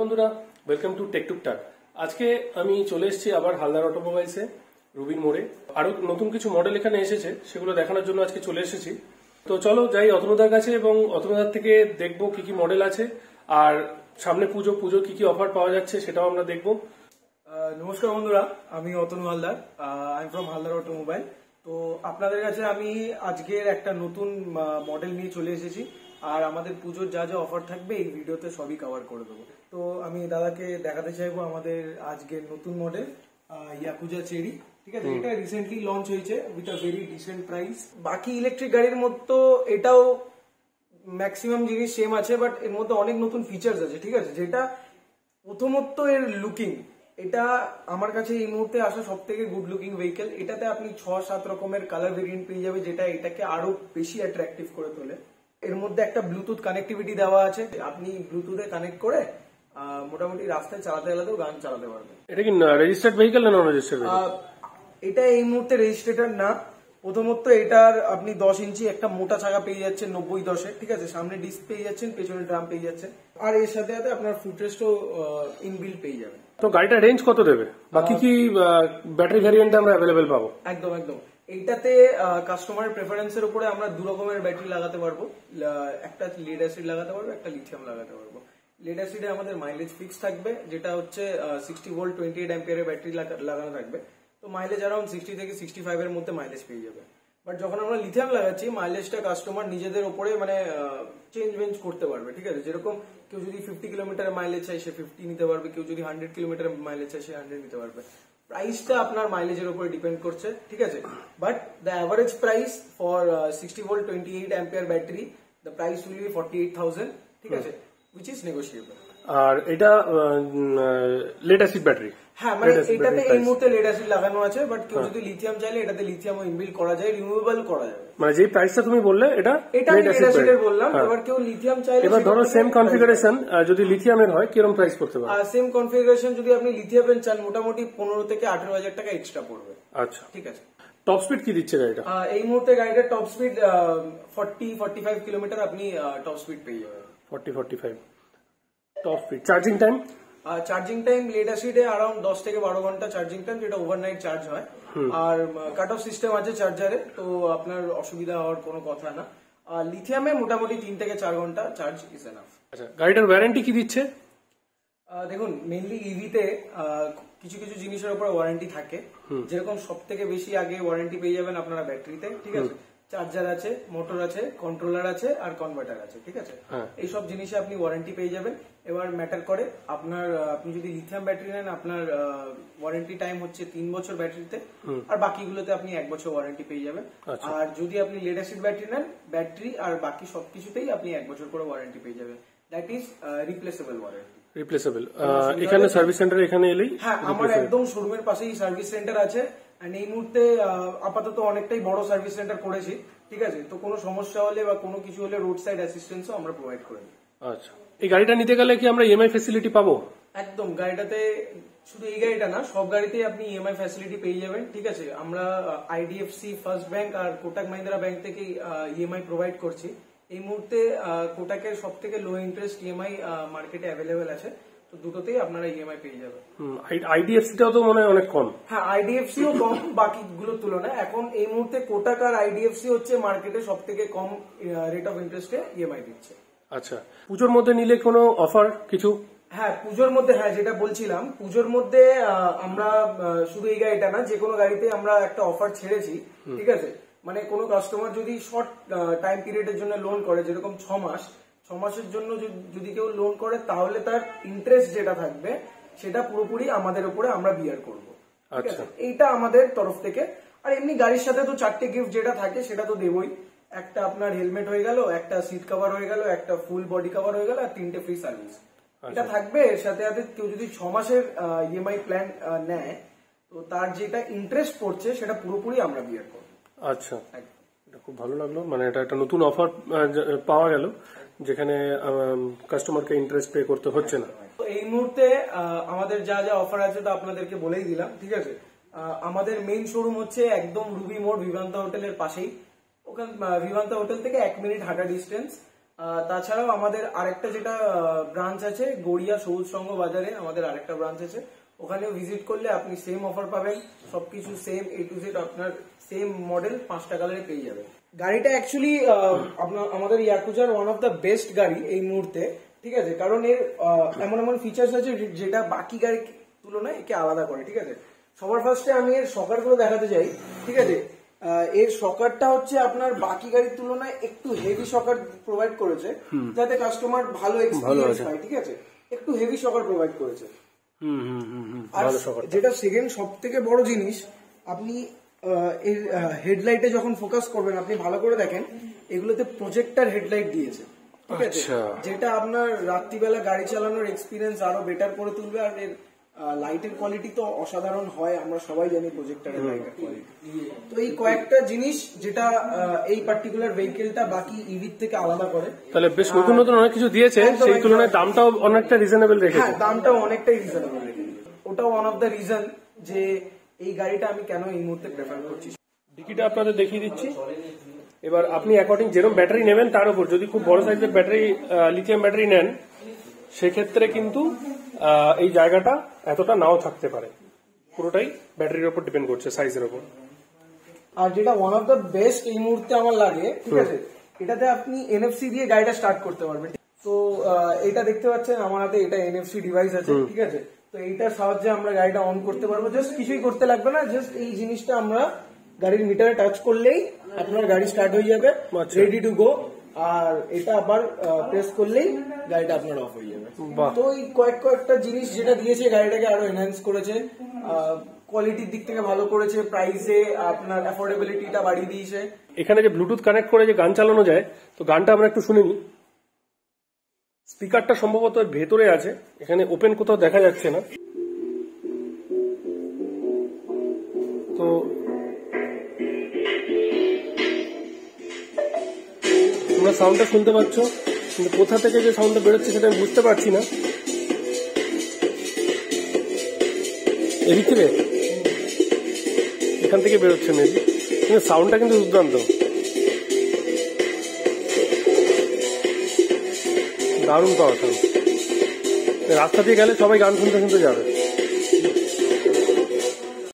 বন্ধুরা, welcome to take টুকটাক। আজকে আমি চলে এসেছি আবার হালদার অটোমোবাইলসে, রুবিন মোড়ে। আরো নতুন কিছু মডেল এখানে এসেছে, সেগুলো দেখানোর জন্য আজকে চলে এসেছি। তো চলো যাই অতনুদার কাছে এবং অতনুদার থেকে দেখবো কি কি মডেল আছে, আর সামনে পুজো কি কি অফার পাওয়া যাচ্ছে সেটাও আমরা দেখবো। নমস্কার বন্ধুরা, আমি Atanu Haldar. I am from Haldar automobile. তো আপনাদের কাছে আমি আজকের একটা নতুন মডেল নিয়ে চলে এসেছি, আর আমাদের পুজোর যা যা অফার থাকবে এই ভিডিওতে সবই কভার করে দেবো। তো আমি দাদাকে দেখাতে চাইবো আমাদের আজকের নতুন মডেল ইয়াকুজা চেরি। ঠিক আছে, এটা রিসেন্টলি লঞ্চ হয়েছে with a very dissent price. বাকি ইলেকট্রিক গাড়ির মতো এটাও ম্যাক্সিমাম জিনিস সেম আছে, বাট এর মধ্যে অনেক নতুন ফিচার্স আছে। ঠিক আছে, যেটা প্রথমত এর লুকিং, এটা আমার কাছে এই মুহূর্তে আসা সব থেকে গুড লুকিং ভেহিকেল। এটাতে আপনি 6-7 রকমের কালার ভেরিয়েন্ট পেয়ে যাবে, যেটা এটাকে আরো বেশি অ্যাট্রাকটিভ করে তোলে। এর মধ্যে একটা ব্লুটুথ কানেক্টিভিটি দেওয়া আছে, আপনি ব্লুটুথে কানেক্ট করে মোটামুটি রাস্তায় চালাতে গেলেও গান চালাতে পারবেন। এটা কি রেজিস্টার্ড ভেহিকেল না নন রেজিস্টার্ড? এটা এই মুহূর্তে রেজিস্ট্রেটেড না। প্রথমত এটার আপনি 10 ইঞ্চি একটা মোটা চাকা পেয়ে যাচ্ছেন 90-10-এ। ঠিক আছে, সামনে ডিস্ক পেয়ে যাচ্ছেন, পেছনে ড্রাম পেয়ে যাচ্ছেন, আর এর সাথে সাথে আপনার ফুটরেস্টও ইনবিল্ট পেয়ে যাবেন। তো গাড়িটা রেঞ্জ কত দেবে, বা কি কি ব্যাটারি ভ্যারিয়েন্ট আমরা অ্যাভেলেবেল পাবো? একদম এইটাতে কাস্টমারের প্রেফারেন্সের উপরে আমরা দু রকমের ব্যাটারি লাগাতে পারবো। একটা লিড অ্যাসিড লাগাতে পারবো, একটা লিথিয়াম লাগাতে পারবো। লিড অ্যাসিডে আমাদের মাইলেজ ফিক্স থাকবে, যেটা হচ্ছে 60 ভোল্ট 28 অ্যাম্পিয়ারের ব্যাটারি লাগানো থাকবে। তো মাইলেজ অ্যারাউন্ড 60 থেকে 65 এর মধ্যে মাইলেজ পেয়ে যাবে। বাট যখন আমরা লিথিয়াম লাগাচ্ছি, মাইলেজটা কাস্টমার নিজেদের উপরে মানে চেঞ্জ করতে পারবে। ঠিক আছে, যেরকম কেউ যদি 50 কিলোমিটার মাইলেজ চাই সে 50 নিতে পারবে, কেউ যদি 100 কিলোমিটার মাইলেজ চাই সে 100 নিতে পারবে। প্রাইসটা আপনার মাইলেজের উপরে ডিপেন্ড করছে। ঠিক আছে, but the average price for 60 volt 28 ampere battery, the price will be 48,000। ঠিক আছে, উইচ ইজ নেগোশিয়েবল। আর এটা লেড অ্যাসিড ব্যাটারি? হ্যাঁ, মানে এটাতে এই মুহূর্তে লেড অ্যাসিড লাগানো আছে, বাট কেউ যদি লিথিয়াম চাইলে এটাতে লিথিয়াম ইনবিল্ট করা যায়, রিমুভেবল করা যাবে। মানে যে প্রাইসটা তুমি বললে এটা লেড অ্যাসিডের বললাম। এবার কেউ লিথিয়াম চাইলে, এবার ধরো সেম কনফিগারেশন যদি লিথিয়ামের হয় কিরকম প্রাইস পড়তে পারে? সেম কনফিগারেশন যদি আপনি লিথিয়ামের চান, মোটামুটি 15 থেকে 18,000 টাকা এক্সট্রা পড়বে। আচ্ছা, ঠিক আছে। টপ স্পিড কি দিচ্ছে গাড়িটা? এই মুহূর্তে গাড়িটার টপ স্পিড 40-45 কিলোমিটার আপনি টপ স্পিড পেয়ে যাবেন। 40-45 top speed. Charging time? Charging time lead অ্যাসিডে অ্যারাউন্ড 10 থেকে 12 ঘন্টা চার্জিং টাইম, যেটা ওভারনাইট চার্জ হয়। আর কাট অফ সিস্টেম আছে চার্জারে, তো আপনার অসুবিধা হওয়ার কোনো কথা না। লিথিয়ামে মোটামুটি 3 থেকে 4 ঘন্টা চার্জ ইজ এনাফ। আচ্ছা, গাড়িটার ওয়ারেন্টি কি দিচ্ছে? দেখুন, মেইনলি ইভিতে কিছু কিছু জিনিসের উপর ওয়ারেন্টি থাকে। যেরকম সব থেকে বেশি আগে ওয়ারেন্টি পেয়ে যাবেন আপনারা ব্যাটারিতে। ঠিক আছে, চার্জার আছে, মোটর আছে, কন্ট্রোলার আছে, আর কনভার্টার আছে। ঠিক আছে, এইসব জিনিসে আপনি ওয়ারেন্টি পেয়ে যাবেন। এবার ম্যাটার করে আপনি যদি লিথিয়াম ব্যাটারি নেন, আপনার ওয়ারেন্টি টাইম হচ্ছে 3 বছর ব্যাটারিতে, আর বাকিগুলোতে আপনি 1 বছর ওয়ারেন্টি পেয়ে যাবেন। আর যদি আপনি লেড অ্যাসিড ব্যাটারি নেন, ব্যাটারি আর বাকি সবকিছুতেই আপনি 1 বছর করে ওয়ারেন্টি পেয়ে যাবেন। That is replaceable warranty. Replaceable. এখানে সার্ভিস সেন্টার এখানে এলেই? হ্যাঁ, আমার একদম শোরুমের পাশেই সার্ভিস সেন্টার আছে। এন্ড এই মুহূর্তে আপাতত অনেকটাই বড় সার্ভিস সেন্টার করেছি। ঠিক আছে, তো কোনো সমস্যা হলে বা কোনো কিছু হলে রোড সাইড অ্যাসিস্ট্যান্সও আমরা প্রোভাইড করে দিই। আচ্ছা, এই গাড়িটা নিতে গেলে কি আমরা ইএমআই ফ্যাসিলিটি পাবো? একদম, গাড়িটাতে শুধু এই গাড়িটা না, সব গাড়িতেই আপনি ইএমআই ফ্যাসিলিটি পেয়ে যাবেন। ঠিক আছে, আমরা আইডিএফসি, ফার্স্ট ব্যাংক আর কোটাক মাহিন্দ্রা ব্যাংক থেকে ইএমআই প্রোভাইড করছি। এই মুহূর্তে কোটাকের সব থেকে লো ইন্টারেস্ট ইএমআই মার্কেটে অ্যাভেলেবেল আছে, তো দুটোতেই আপনারা ইএমআই পেয়ে যাবেন। আইডিএফসিটাও তো মনে হয় অনেক কম। হ্যাঁ, আইডিএফসিও কম বাকিগুলোর তুলনায়। এখন এই মুহূর্তে কোটাক আর আইডিএফসি হচ্ছে মার্কেটে সব থেকে কম রেট অফ ইন্টারেস্টে ইএমআই দিচ্ছে। আচ্ছা, পুজোর মধ্যে নিলে কোনো অফার কিছু? হ্যাঁ, পুজোর মধ্যে, হ্যাঁ যেটা বলছিলাম, পুজোর মধ্যে আমরা শুধু এই গাড়িটা না, যে কোনো গাড়িতে আমরা একটা অফার ছেড়েছি। ঠিক আছে, মানে কোনো কাস্টমার যদি শর্ট টাইম পিরিয়ডের জন্য লোন করে, যেরকম 6 মাসের জন্য যদি কেউ লোন করে, তাহলে তার ইন্টারেস্ট যেটা থাকবে সেটা পুরোপুরি আমাদের উপরে আমরা বিয়ার করবো। ঠিক আছে, এইটা আমাদের তরফ থেকে। আর এমনি গাড়ির সাথে তো 4টে গিফট যেটা থাকে সেটা তো দেবই। একটা আপনার হেলমেট হয়ে গেল, একটা সিট কভার হয়ে গেল, একটা ফুল বডি কভার হয়ে গেল, আর 3টে ফ্রি সার্ভিস। এটা থাকবে। এর সাথে সাথে কেউ যদি 6 মাসের ইএমআই প্ল্যান নেয়, তো তার যেটা ইন্টারেস্ট পড়ছে সেটা পুরোপুরি আমরা বিয়ার করবো। আচ্ছা, এটা খুব ভালো লাগলো। মানে এটা একটা নতুন অফার পাওয়া গেল, যেখানে কাস্টমারকে ইন্টারেস্ট পে করতে হচ্ছে না। তো এই মুহূর্তে আমাদের যা যা অফার আছে তা আপনাদেরকে বলেই দিলাম। ঠিক আছে, আমাদের মেইন শোরুম হচ্ছে একদম রুবি মোড় ভিভান্তা হোটেলের পাশেই। ওখানে ভিভান্তা হোটেল থেকে 1 মিনিট হাঁটা ডিস্টেন্স। তাছাড়াও আমাদের আরেকটা যেটা ব্রাঞ্চ আছে গড়িয়া সবুজ সংঘ বাজারে, আমাদের আরেকটা ব্রাঞ্চ আছে, ওখানেও ভিজিট করলে আপনি সেম অফার পাবেন, সবকিছু সেম A to Z, আপনার সেম মডেল 5টা কালারে পেয়ে যাবেন। গাড়িটা অ্যাকচুয়ালি আমাদের ইয়াকুজার ওয়ান অফ দ্য বেস্ট গাড়ি এই মুহূর্তে, ঠিক আছে, কারণ এর এমন এমন ফিচার্স আছে যেটা বাকি গাড়ির তুলনায় একে আলাদা করে, ঠিক আছে। সবার ফার্স্টে আমি এর শকারগুলো দেখাতে চাই, ঠিক আছে। এর শকারটা হচ্ছে আপনার বাকি গাড়ির তুলনায় একটু হেভি শকার প্রোভাইড করেছে, যাতে কাস্টমার ভালো এক্সপিরিয়েন্স পায়, ঠিক আছে। একটু হেভি শকার প্রোভাইড করেছে। আর যেটা সেকেন্ড সব থেকে বড় জিনিস, আপনি এর হেডলাইটে যখন ফোকাস করবেন, আপনি ভালো করে দেখেন এগুলোতে প্রজেক্টর হেডলাইট দিয়েছে, ঠিক আছে, যেটা আপনার রাত্রিবেলা গাড়ি চালানোর এক্সপিরিয়েন্স আরো বেটার করে তুলবে। আর এর লাইটের কোয়ালিটি তো অসাধারণ হয়, আমরা সবাই জানি প্রজেক্টরের লাইটের কোয়ালিটি। তো এই কয়েকটা জিনিস যেটা এই পার্টিকুলার ভেহিকেলটা বাকি ইভির থেকে আলাদা করে। তাহলে বেশ নতুন নতুন অনেক কিছু দিয়েছে, সেই তুলনায় দামটাও অনেকটা রিজনেবল রেখেছে। হ্যাঁ, দামটাও অনেকটাই রিজনেবল রেখেছে। ওটাও ওয়ান অফ দ্য রিজন যে এই গাড়িটা আমি কেন এই মুহূর্তে প্রেফার করছি। ডিকিটা আপনাদের দেখিয়ে দিচ্ছি। এবার আপনি অ্যাকর্ডিং যেরকম ব্যাটারি নেবেন তার উপর, যদি খুব বড় সাইজের ব্যাটারি লিথিয়াম ব্যাটারি নেন সেক্ষেত্রে কিন্তু এই জায়গাটা এতটা নাও থাকতে পারে, পুরোটাই ব্যাটারির উপর ডিপেন্ড করছে, সাইজের উপর। আর যেটা ওয়ান অফ দ্য বেস্ট এই মুহূর্তে আমার লাগে, ঠিক আছে, এটাতে আপনি NFC দিয়ে গাড়িটা স্টার্ট করতে পারবেন। তো এটা দেখতে পাচ্ছেন আমার হাতে, এটা NFC ডিভাইস আছে, ঠিক আছে। তো এইটার সাহায্যে আমরা গাড়িটা অন করতে পারবো, জাস্ট কিছুই করতে লাগবে না, জাস্ট এই জিনিসটা আমরা গাড়ির মিটারে টাচ করলেই আপনার গাড়ি স্টার্ট হয়ে যাবে, রেডি টু গো। আর এটা আবার প্রেস করলেই গাড়িটা আপনার অফ হয়ে যাবে। তো এই কয়েকটা জিনিস যেটা দিয়েছে গাড়িটাকে আরো এনহ্যান্স করেছে, কোয়ালিটির দিক থেকে ভালো করেছে, প্রাইসে আপনার অ্যাফোর্ডেবিলিটিটা বাড়িয়ে দিয়েছে। এখানে যে ব্লুটুথ কানেক্ট করে যে গান চালানো যায়, তো গানটা আমরা একটু শুনে নিই। স্পিকারটা সম্ভবত ভেতরে আছে, এখানে ওপেন কোথাও দেখা যাচ্ছে না। তো তোমরা সাউন্ডটা শুনতে পাচ্ছ, কিন্তু কোথা থেকে যে সাউন্ডটা বেরোচ্ছে সেটা আমি বুঝতে পারছি না। এদিক থেকে, এখান থেকে বেরোচ্ছে মেবি, কিন্তু সাউন্ডটা কিন্তু দুর্দান্ত, দারুণ পাওয়া সাউন্ড। রাস্তা দিয়ে গেলে সবাই গান শুনতে শুনতে যাবে।